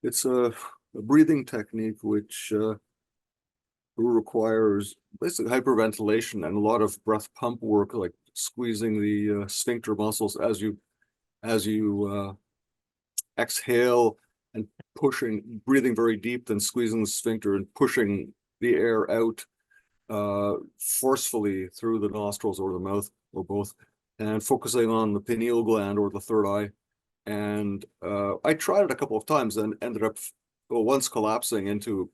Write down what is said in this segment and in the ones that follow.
It's a breathing technique which requires basically hyperventilation and a lot of breath pump work, like squeezing the sphincter muscles as you exhale and breathing very deep, then squeezing the sphincter and pushing the air out forcefully through the nostrils or the mouth or both, and focusing on the pineal gland or the third eye. And I tried it a couple of times and ended up once collapsing into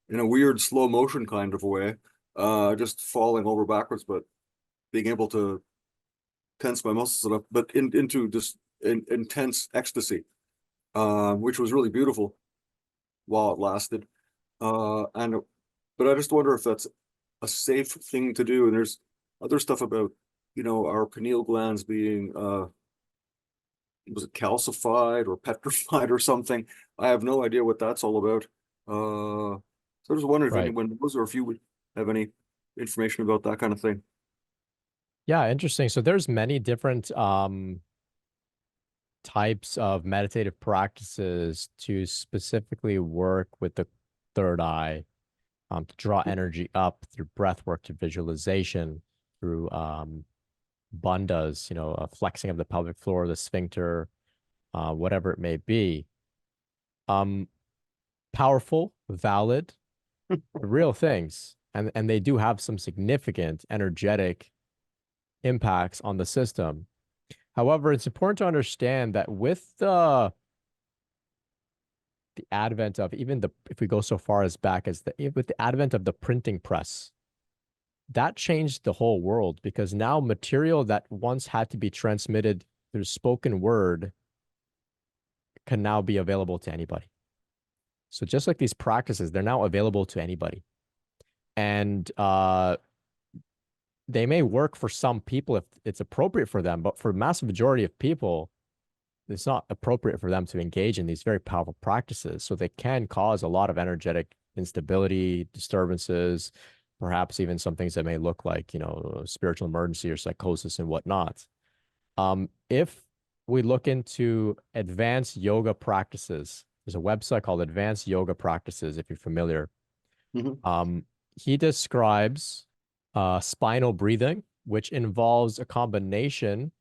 in a weird slow motion kind of a way, just falling over backwards, but being able to tense my muscles enough, but into just intense ecstasy, which was really beautiful while it lasted. And but I just wonder if that's a safe thing to do. And there's other stuff about, our pineal glands being was it calcified or petrified or something? I have no idea what that's all about. So I was wondering if Right. anyone knows or if you would have any information about that kind of thing. Yeah, interesting. So there's many different types of meditative practices to specifically work with the third eye, to draw energy up through breath work to visualization, through bandhas, flexing of the pelvic floor, the sphincter, whatever it may be. Um, Powerful, valid, real things. And they do have some significant energetic impacts on the system. However, it's important to understand that with the advent of even if we go so far as back as with the advent of the printing press, that changed the whole world, because now material that once had to be transmitted through spoken word can now be available to anybody. So just like these practices, they're now available to anybody. And they may work for some people if it's appropriate for them, but for a massive majority of people, it's not appropriate for them to engage in these very powerful practices. So they can cause a lot of energetic instability, disturbances, perhaps even some things that may look like, spiritual emergency or psychosis and whatnot. If we look into advanced yoga practices, there's a website called Advanced Yoga Practices, if you're familiar. Mhm. He describes spinal breathing, which involves a combination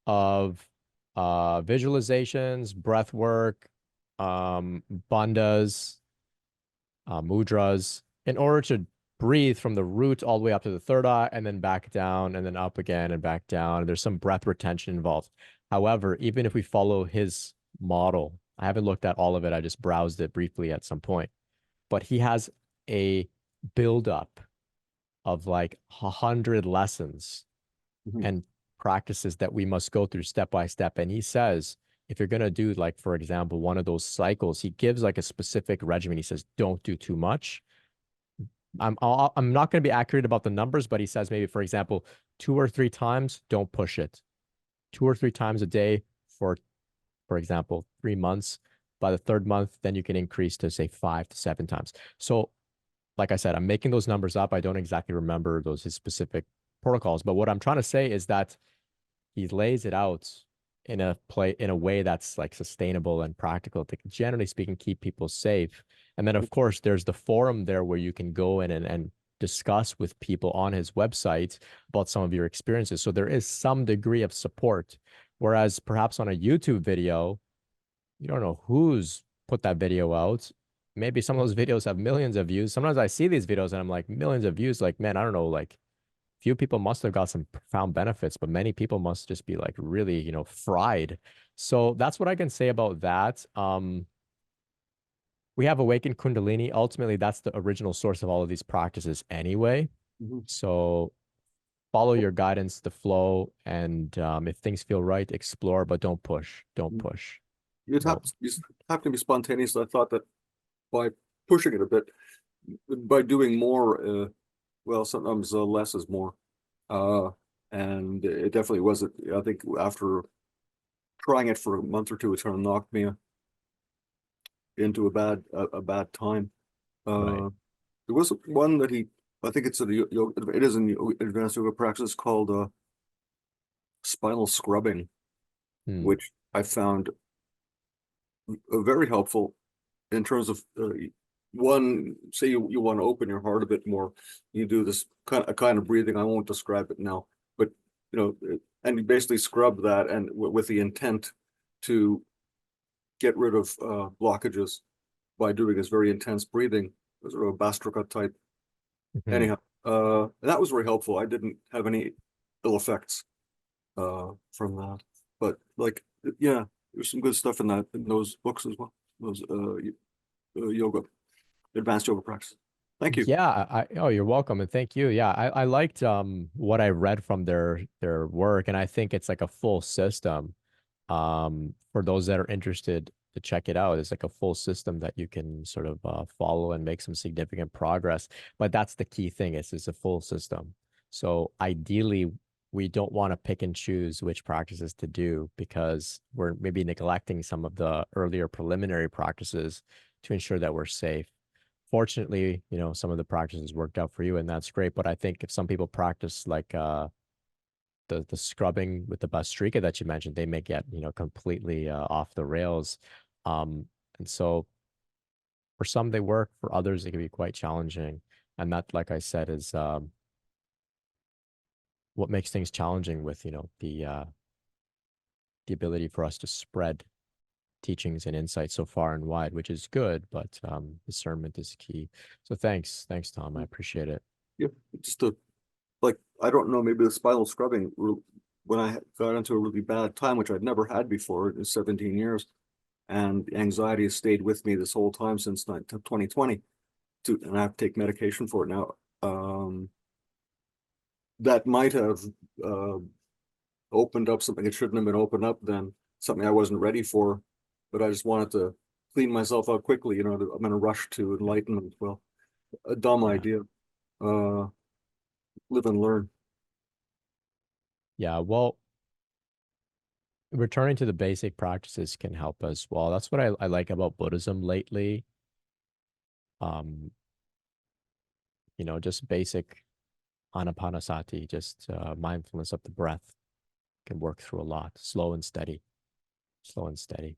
of visualizations, breath work, bandhas, mudras, in order to breathe from the root all the way up to the third eye and then back down and then up again and back down. And there's some breath retention involved. However, even if we follow his model, I haven't looked at all of it. I just browsed it briefly at some point, but he has a buildup of like 100 lessons Mhm. and practices that we must go through step by step. And he says, if you're going to do, like, for example, one of those cycles, he gives like a specific regimen. He says, don't do too much. I'm not going to be accurate about the numbers, but he says maybe, for example, 2 or 3 times, don't push it. 2 or 3 times a day for example, 3 months. By the third month, then you can increase to say 5 to 7 times. So like I said, I'm making those numbers up. I don't exactly remember his specific protocols, but what I'm trying to say is that he lays it out in a way that's like sustainable and practical to, generally speaking, keep people safe. And then of course there's the forum there where you can go in and discuss with people on his website about some of your experiences. So there is some degree of support. Whereas perhaps on a YouTube video, you don't know who's put that video out. Maybe some of those videos have millions of views. Sometimes I see these videos and I'm like, millions of views. Like, man, I don't know, like few people must have got some profound benefits, but many people must just be like really, fried. So that's what I can say about that. We have awakened Kundalini. Ultimately, that's the original source of all of these practices anyway. Mhm. So follow your guidance, the flow, and if things feel right, explore, but don't push. Don't Mhm. push. You No. just have to be spontaneous. I thought that by pushing it a bit, by doing more, well, sometimes less is more. Uh, and it definitely wasn't. I think after trying it for a month or two, it kind of knocked me into a bad time. Right. Uh, there was one that I think it's it is in advanced yoga practice called spinal scrubbing, Hmm. which I found very helpful in terms of one, say you want to open your heart a bit more, you do this kind of breathing. I won't describe it now, but you know, and you basically scrub that, and with the intent to get rid of blockages by doing this very intense breathing, sort of a Bastrika type. Mhm. Anyhow, that was very helpful. I didn't have any ill effects from that, but like, yeah, there's some good stuff in those books as well. Those yoga, advanced yoga practice. Thank you. Yeah, oh, you're welcome, and thank you. Yeah, I liked what I read from their work, and I think it's like a full system. For those that are interested to check it out, it's like a full system that you can sort of follow and make some significant progress. But that's the key thing, is it's a full system. So ideally, we don't want to pick and choose which practices to do, because we're maybe neglecting some of the earlier preliminary practices to ensure that we're safe. Fortunately, you know, some of the practices worked out for you, and that's great. But I think if some people practice like the scrubbing with the Bastrika that you mentioned, they may get, you know, completely off the rails. And so for some they work, for others it can be quite challenging. And that, like I said, is what makes things challenging with, you know, the ability for us to spread teachings and insights so far and wide, which is good, but discernment is key. So thanks, Tom. I appreciate it. Yeah, just to, like, I don't know, maybe the spinal scrubbing, when I got into a really bad time, which I'd never had before in 17 years, and anxiety has stayed with me this whole time since 2020, and I have to take medication for it now. That might have uh, opened up something that shouldn't have been opened up then, something I wasn't ready for, but I just wanted to clean myself out quickly. You know, I'm in a rush to enlightenment. Well, a dumb Yeah. idea. Live and learn. Yeah. Well, returning to the basic practices can help as well. That's what I like about Buddhism lately. Um, you know, just basic anapanasati, just mindfulness of the breath can work through a lot. Slow and steady, slow and steady.